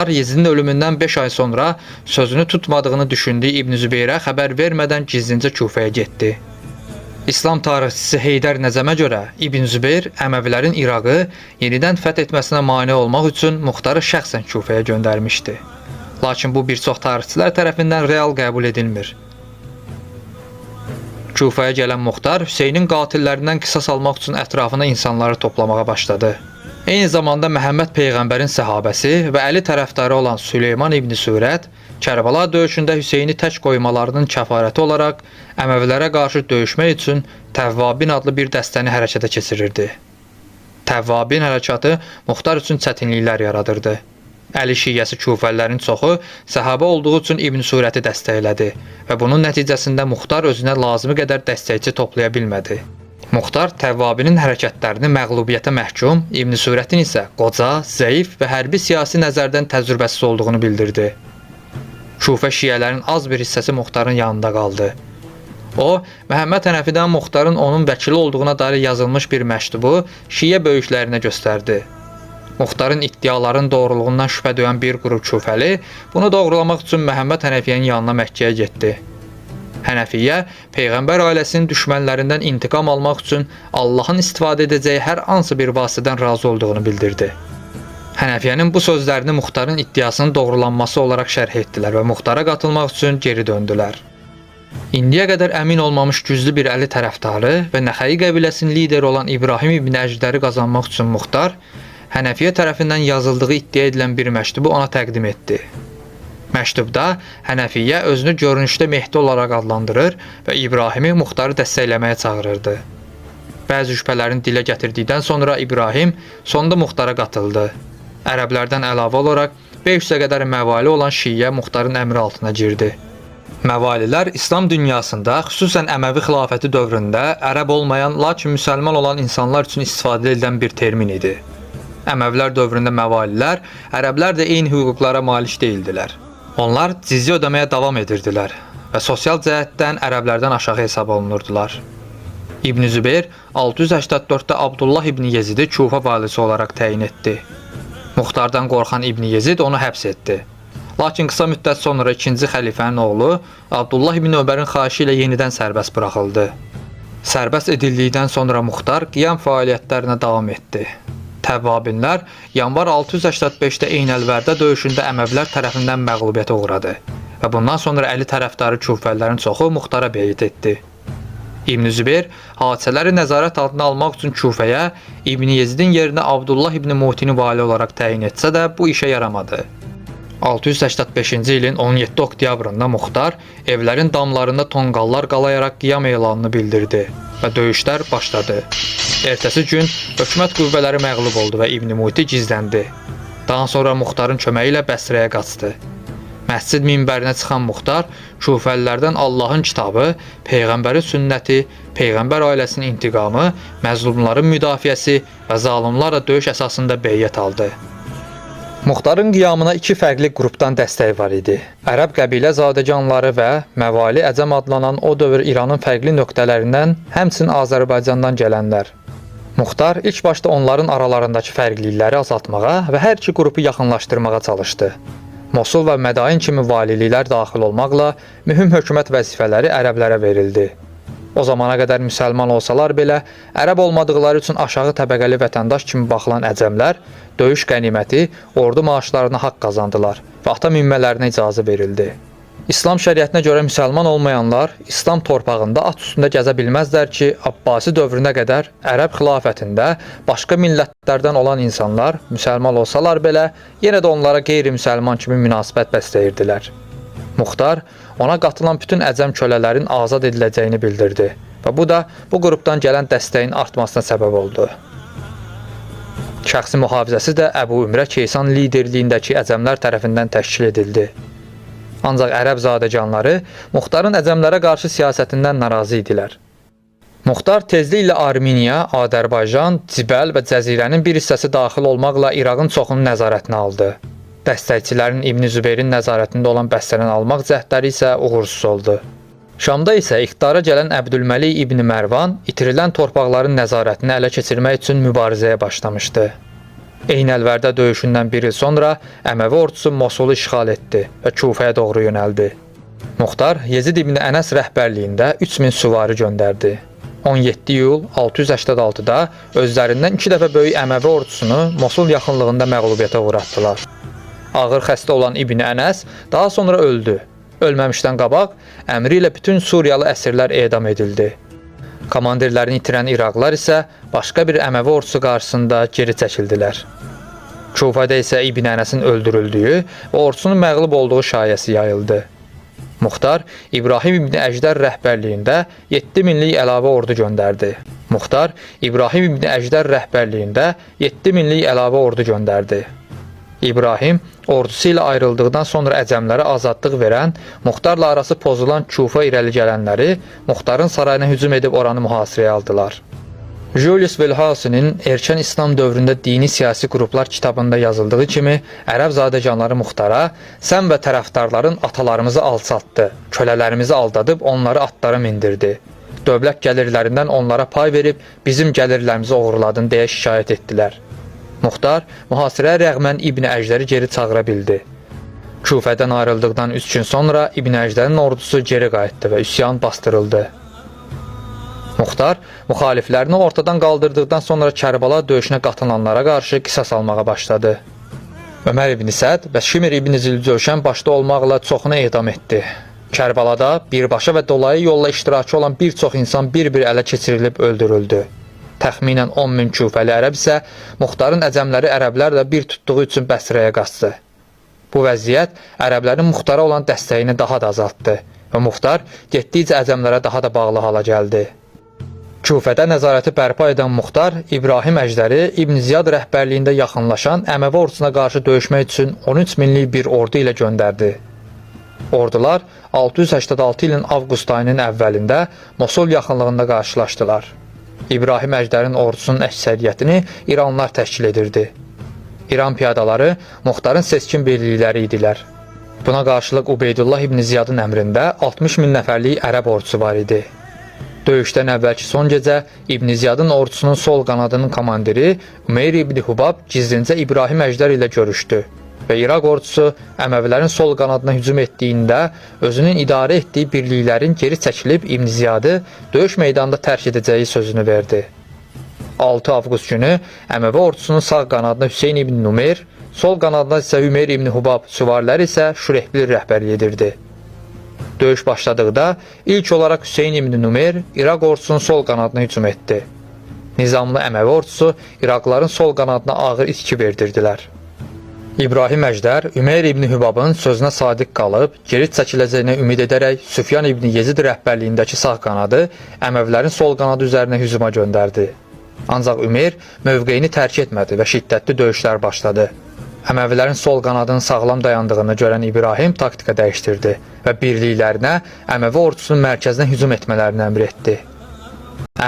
Yezidin ölümündən 5 ay sonra sözünü tutmadığını düşündüyü İbn Zübeyrə xəbər vermədən gizlincə Kufəyə getdi. İslam tarixçisi Heydər Nəzəmə görə İbn Zübeyr Əməvilərin İraqı yenidən fəth etməsinə mane olmaq üçün Muxtarı şəxsən Kufəyə göndərmişdi. Lakin bu bir çox tarixçilər tərəfindən real qəbul edilmir. Kufəyə gələn Muxtar Hüseynin qatillərindən qisas almaq üçün ətrafına insanları toplamağa başladı. Eyni zamanda Məhəmməd Peyğəmbərin səhabəsi və Əli tərəfdarı olan Süleyman İbn Surət Kərbəla döyüşündə Hüseyni tək qoymalarının kəfarəti olaraq Əməvilərə qarşı döyüşmək üçün Təvvabin adlı bir dəstəni hərəkətə keçirirdi. Təvvabin hərəkatı Muxtar üçün çətinliklər yaradırdı. Əli şiyyəsi Kufəlilərin çoxu səhabə olduğu üçün İbn Surəti dəstəklədi və bunun nəticəsində Muxtar özünə lazımi qədər dəstəkçi toplaya bilmədi. Muxtar Təvvabinin hərəkətlərini məğlubiyyətə məhkum, İbn Surətin isə qoca, zəif və hərbi siyasi nəzərdən təcrübəsiz olduğunu bildirdi. Kufə şiələrin az bir hissəsi Muxtarın yanında qaldı. O, Məhəmməd Hənəfidən Muxtarın onun vəkili olduğuna dair yazılmış bir məktubu şiyə böyüklərinə göstərdi. Muxtarın iddiaların doğruluğundan şübhə duyan bir qrup Kufəli bunu doğrulamaq üçün Məhəmməd Hənəfiyyənin yanına Məkkəyə getdi. Hənəfiyyə, Peyğəmbər ailəsinin düşmənlərindən intiqam almaq üçün Allahın istifadə edəcəyi hər hansı bir vasitədən razı olduğunu bildirdi. Hənəfiyyənin bu sözlərini Muxtarın iddiasının doğrulanması olaraq şərh etdilər və Muxtara qatılmaq üçün geri döndülər. İndiyə qədər əmin olmamış güclü bir Əli tərəfdarı və Nəxəi qəbiləsinin lideri olan İbrahim ibn Əjdəri qazanmaq üçün Muxtar, Hənəfiyyə tərəfindən yazıldığı iddia edilən bir məktubu ona təqdim etdi. Məktubda Hənəfiyyə özünü görünüşdə Mehdi olaraq adlandırır və İbrahimi Muxtarı dəstəkləməyə çağırırdı. Bəzi şübhələrini dilə gətirdikdən sonra İbrahim sonda Muxtara qatıldı. Ərəblərdən əlavə olaraq 500-ə qədər məvali olan şiyyə Muxtarın əmri altına girdi. Məvalilər İslam dünyasında, xüsusən Əməvi xilafəti dövründə ərəb olmayan, lakin müsəlman olan insanlar üçün istifadə edilən bir termin idi. Əməvilər dövründə məvalilər, ərəblər də eyni hüquqlara malik deyildilər. Onlar cizyə ödəməyə davam edirdilər və sosial cəhətdən ərəblərdən aşağı hesab olunurdular. İbn Zübeyr 684-də Abdullah ibn Yezidi Kufə valisi olaraq təyin etdi. Muxtardan qorxan İbn Yezid onu həbs etdi. Lakin qısa müddət sonra ikinci xəlifənin oğlu Abdullah ibn Ömərin xahişi ilə yenidən sərbəst buraxıldı. Sərbəst edildikdən sonra Muxtar qiyam fəaliyyətlərinə davam etdi. Təvvabinlər yanvar 685-də Eynəlvərdə döyüşündə Əməvilər tərəfindən məğlubiyyətə uğradı və bundan sonra Əli tərəfdarı Kufəlilərin çoxu Muxtara beyət etdi. İbn Zübeyr hadisələri nəzarət altına almaq üçün Kufəyə İbn Yezidin yerinə Abdullah ibn Mutini vali olaraq təyin etsə də bu işə yaramadı. 685-ci ilin 17 oktyabrında Muxtar evlərin damlarında tonqallar qalayaraq qiyam elanını bildirdi və döyüşlər başladı. Ertəsi gün hökumət qüvvələri məğlub oldu və İbn Muti gizləndi. Daha sonra Muxtarın köməyi ilə Bəsrəyə qaçdı. Məscid minbərinə çıxan Muxtar Kufəlilərdən Allahın kitabı, Peyğəmbərin sünnəti, Peyğəmbər ailəsinin intiqamı, məzlumların müdafiəsi və zalimlarla döyüş əsasında beyyət aldı. Muxtarın qiyamına iki fərqli qrupdan dəstək var idi. Ərəb qəbilə zadəganları və Məvali Əcəm adlanan o dövr İranın fərqli nöqtələrindən, həmçinin Azərbaycandan gələnlər. Muxtar ilk başda onların aralarındakı fərqlilikləri azaltmağa və hər iki qrupu yaxınlaşdırmağa çalışdı. Mosul və Mədain kimi valiliklər daxil olmaqla mühüm hökumət vəzifələri ərəblərə verildi. O zamana qədər müsəlman olsalar belə, ərəb olmadıqları üçün aşağı təbəqəli vətəndaş kimi baxılan əcəmlər döyüş qəniməti, ordu maaşlarına haqq qazandılar və ata minmələrinə icazə verildi. İslam şəriətinə görə müsəlman olmayanlar İslam torpağında at üstündə gəzə bilməzlər ki, Abbasi dövrünə qədər ərəb xilafətində başqa millətlərdən olan insanlar müsəlman olsalar belə, yenə də onlara qeyri-müsəlman kimi münasibət bəsləyirdilər. Muxtar ona qatılan bütün əcəm kölələrin azad ediləcəyini bildirdi və bu da bu qrupdan gələn dəstəyin artmasına səbəb oldu. Şəxsi mühafizəsi də Əbu Ümrə Keysan liderliyindəki əcəmlər tərəfindən təşkil edildi. Ancaq ərəb zadəganları Muxtarın əcəmlərə qarşı siyasətindən narazı idilər. Muxtar tezliklə Armeniya, Azərbaycan, Cibəl və Cəzirənin bir hissəsi daxil olmaqla İraqın çoxunu nəzarətinə aldı. Dəstəkçilərin İbn Zübeyrin nəzarətində olan bəstəni almaq cəhdləri isə uğursuz oldu. Şamda isə iqtidara gələn Əbdülməlik İbn Mərvan itirilən torpaqların nəzarətini ələ keçirmək üçün mübarizəyə başlamışdı. Eynəlvərdə döyüşündən bir il sonra Əməvi ordusu Mosulu işğal etdi və Kufəyə doğru yönəldi. Muxtar Yezid ibn Ənəs rəhbərliyində 3000 süvari göndərdi. 17 iyul 686-da özlərindən 2 dəfə böyük Əməvi ordusunu Mosul yaxınlığında məğlubiyyətə uğratdılar. Ağır xəstə olan İbn Ənəs daha sonra öldü. Ölməmişdən qabaq əmri ilə bütün Suriyalı əsirlər edam edildi. Komandirlərini itirən İraqlılar isə başqa bir Əməvi ordusu qarşısında geri çəkildilər. Kufədə isə İbn Ənəsin öldürüldüyü və ordusunun məğlub olduğu şayəsi yayıldı. Muxtar İbrahim ibn Əjdər rəhbərliyində 7000-lik əlavə ordu göndərdi. Muxtar İbrahim ibn Əjdər rəhbərliyində 7000-lik əlavə ordu göndərdi. İbrahim ordusu ilə ayrıldıqdan sonra əcəmlərə azadlıq verən, Muxtarla arası pozulan Kufa irəli gələnləri Muxtarın sarayına hücum edib oranı mühasirəyə aldılar. Julius Velhasinin Erkən İslam dövründə dini siyasi qruplar kitabında yazıldığı kimi, ərəb zadəganları Muxtara, sən və tərəfdarların atalarımızı alçaltdı, kölələrimizi aldadıb onları atlara mindirdi. Dövlət gəlirlərindən onlara pay verib bizim gəlirlərimizi oğurladın deyə şikayət etdilər. Muxtar mühasirəyə rəğmən İbn Əjdəri geri çağıra bildi. Kufədən ayrıldıqdan 3 gün sonra İbn Əjdərin ordusu geri qayıtdı və üsyan bastırıldı. Muxtar müxaliflərini ortadan qaldırdıqdan sonra Kərbala döyüşünə qatılanlara qarşı qisas almağa başladı. Ömər ibn Səd və Şimr ibn Zilcövşən başda olmaqla çoxunu edam etdi. Kərbalada birbaşa və dolayı yolla iştirakçı olan bir çox insan bir-bir ələ keçirilib öldürüldü. Təxminən 10 min Kufəli ərəb isə Muxtarın əcəmləri ərəblərlə bir tutduğu üçün Bəsrəyə qaçdı. Bu vəziyyət ərəblərin Muxtara olan dəstəyini daha da azaltdı və Muxtar getdikcə əcəmlərə daha da bağlı hala gəldi. Kufədə nəzarəti bərpa edən Muxtar İbrahim Əjdəri İbn Ziyad rəhbərliyində yaxınlaşan Əməvi ordusuna qarşı döyüşmək üçün 13 minlik bir ordu ilə göndərdi. Ordular 686 ilin avqust ayının əvvəlində Mosul yaxınlığında qarşılaşdılar. İbrahim Əjdərin ordusunun əksəriyyətini İranlılar təşkil edirdi. İran piyadaları Muxtarın seçkin birlikləri idilər. Buna qarşılıq Ubeydullah ibn Ziyadın əmrində 60 min nəfərlik ərəb ordusu var idi. Döyüşdən əvvəlki son gecə İbn Ziyadın ordusunun sol qanadının komandiri Ümeyr ibn Hubab gizlincə İbrahim Əjdər ilə görüşdü və İraq ordusu Əməvilərin sol qanadına hücum etdiyində özünün idarə etdiyi birliklərin geri çəkilib İbn Ziyadı döyüş meydanında tərk edəcəyi sözünü verdi. 6 avqust günü Əməvi ordusunun sağ qanadına Hüseyn ibn Numeyr, sol qanadına isə Ümeyr ibn Hubab, süvariləri isə Şurehbil rəhbərlik edirdi. Döyüş başladıqda ilk olaraq Hüseyn ibn Numeyr İraq ordusunun sol qanadına hücum etdi. Nizamlı Əməvi ordusu İraqlıların sol qanadına ağır itki verdirdilər. İbrahim Əjdər Ümeyr ibn Hubabın sözünə sadiq qalıb, geri çəkiləcəyinə ümid edərək Süfyan ibn Yezid rəhbərliyindəki sağ qanadı Əməvilərin sol qanadı üzərinə hücuma göndərdi. Ancaq Ümeyr mövqeyini tərk etmədi və şiddətli döyüşlər başladı. Əməvilərin sol qanadının sağlam dayandığını görən İbrahim taktika dəyişdirdi və birliklərinə Əməvi ordusunun mərkəzinə hücum etmələrini əmr etdi.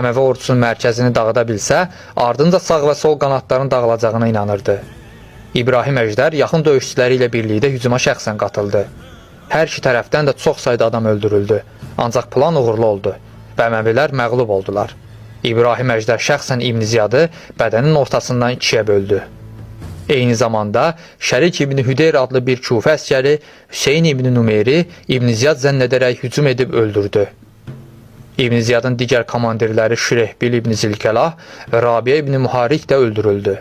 Əməvi ordusunun mərkəzini dağıda bilsə, ardınca sağ və sol qanadların dağılacağına inanırdı. İbrahim Əjdər yaxın döyüşçüləri ilə birlikdə hücuma şəxsən qatıldı. Hər iki tərəfdən də çox sayda adam öldürüldü, ancaq plan uğurlu oldu və Əməvilər məğlub oldular. İbrahim Əjdər şəxsən İbn Ziyadı bədənin ortasından ikiyə böldü. Eyni zamanda Şərik ibn Hüdeyr adlı bir Kufə əsgəri Hüseyn ibn Numeyri İbn Ziyad zənn edərək hücum edib öldürdü. İbn Ziyadın digər komandirləri Şurehbil ibn Zilkəlah və Rabiə ibn Muharik də öldürüldü.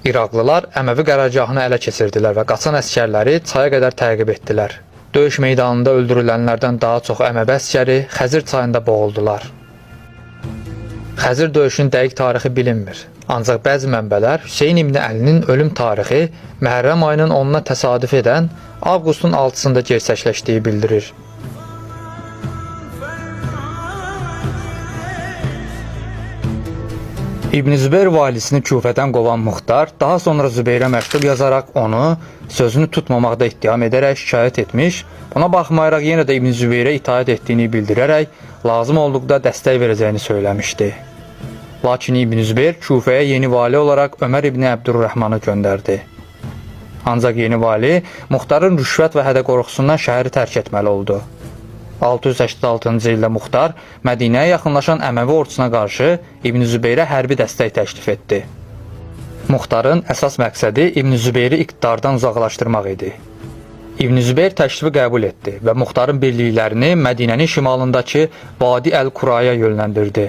İraqlılar Əməvi qərargahını ələ keçirdilər və qaçan əsgərləri çaya qədər təqib etdilər. Döyüş meydanında öldürülənlərdən daha çox Əməvi əsgəri Xəzir çayında boğuldular. Xəzir döyüşünün dəqiq tarixi bilinmir. Ancaq bəzi mənbələr Hüseyn ibn Əlinin ölüm tarixi Məhərrəm ayının 10-na təsadüf edən avqustun 6-sında gerçəkləşdiyi bildirir. İbn Zübeyr valisini Kufədən qovan Muxtar daha sonra Zübeyrə məktub yazaraq onu sözünü tutmamaqda ittiham edərək şikayət etmiş, buna baxmayaraq yenə də İbn Zübeyrə itaat etdiyini bildirərək lazım olduqda dəstək verəcəyini söyləmişdi. Lakin İbn Zübeyr Kufəyə yeni vali olaraq Ömər ibn Əbdürrəhmanı göndərdi. Ancaq yeni vali Muxtarın rüşvət və hədə qorxusundan şəhəri tərk etməli oldu. 686-cı ildə Muxtar Mədinəyə yaxınlaşan Əməvi ordusuna qarşı İbn Zübeyrə hərbi dəstək təklif etdi. Muxtarın əsas məqsədi İbn Zübeyri iqtidardan uzaqlaşdırmaq idi. İbn Zübeyr təklifi qəbul etdi və Muxtarın birliklərini Mədinənin şimalındakı Vadi Əl-Quraya yönləndirdi.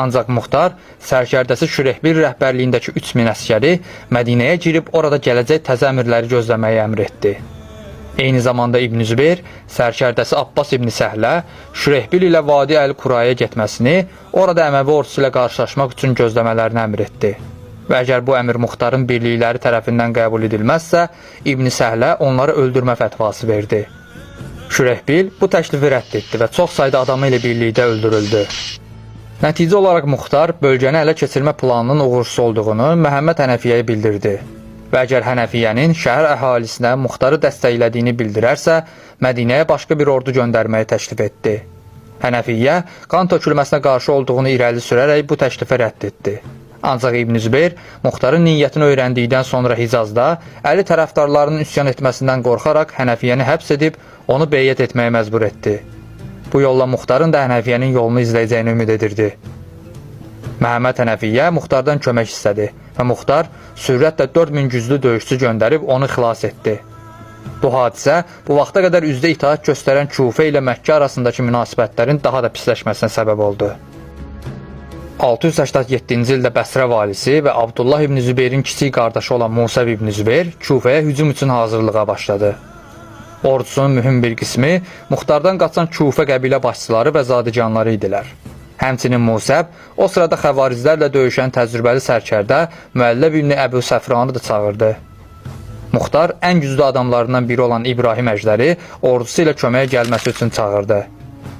Ancaq Muxtar sərkərdəsi Şürehbil rəhbərliyindəki 3000 əsgəri Mədinəyə girib orada gələcək təzə əmirləri gözləməyi əmr etdi. Eyni zamanda İbn Zübeyr sərkərdəsi Abbas İbn Səhlə Şürehbil ilə Vadi Əl-Quraya getməsini, orada Əməvi ordusu ilə qarşılaşmaq üçün gözləmələrini əmr etdi. Və əgər bu əmr Muxtarın birlikləri tərəfindən qəbul edilməzsə, İbn Səhlə onları öldürmə fətvası verdi. Şürehbil bu təklifi rədd etdi və çox sayda adamı ilə birlikdə öldürüldü. Nəticə olaraq Muxtar bölgəni ələ keçirmə planının uğursuz olduğunu Məhəmməd Hənəfiyyəyə bildirdi. Və əgər Hənəfiyyənin şəhər əhalisinə Muxtarı dəstəklədiyini bildirərsə, Mədinəyə başqa bir ordu göndərməyi təklif etdi. Hənəfiyyə qan tökülməsinə qarşı olduğunu irəli sürərək bu təklifi rədd etdi. Ancaq İbn Zübeyr Muxtarın niyyətini öyrəndikdən sonra Hicazda Əli tərəfdarlarının üsyan etməsindən qorxaraq Hənəfiyyəni həbs edib onu beyyət etməyə məcbur etdi. Bu yolla Muxtarın da Hənəfiyyənin yolunu izləyəcəyini ümid edirdi. Məhəmməd Hənəfiyyə Muxtardan kömək istədi və Muxtar sürətlə 4000 güclü döyüşçü göndərib onu xilas etdi. Bu hadisə bu vaxta qədər üzdə itaat göstərən Kufə ilə Məkkə arasındakı münasibətlərin daha da pisləşməsinə səbəb oldu. 687-ci ildə Bəsrə valisi və Abdullah İbn Zübeyrin kiçik qardaşı olan Musəb İbn Zübeyr Kufəyə hücum üçün hazırlığa başladı. Ordusunun mühüm bir qismi Muxtardan qaçan Kufə qəbilə başçıları və zadəganları idilər. Həmçinin Musəb o sırada xəvarizlərlə döyüşən təcrübəli sərkərdə Müəlləb İbn Əbu Səfranı da çağırdı. Muxtar ən güclü adamlarından biri olan İbrahim Əjdəri ordusu ilə köməyə gəlməsi üçün çağırdı.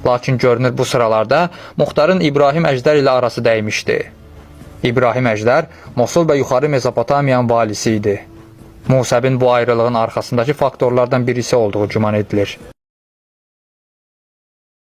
Lakin görünür bu sıralarda Muxtarın İbrahim Əjdər ilə arası dəymişdi. İbrahim Əjdər Mosul və yuxarı Mesopotamiyanın valisi idi. Musəbin bu ayrılığın arxasındakı faktorlardan birisi olduğu güman edilir.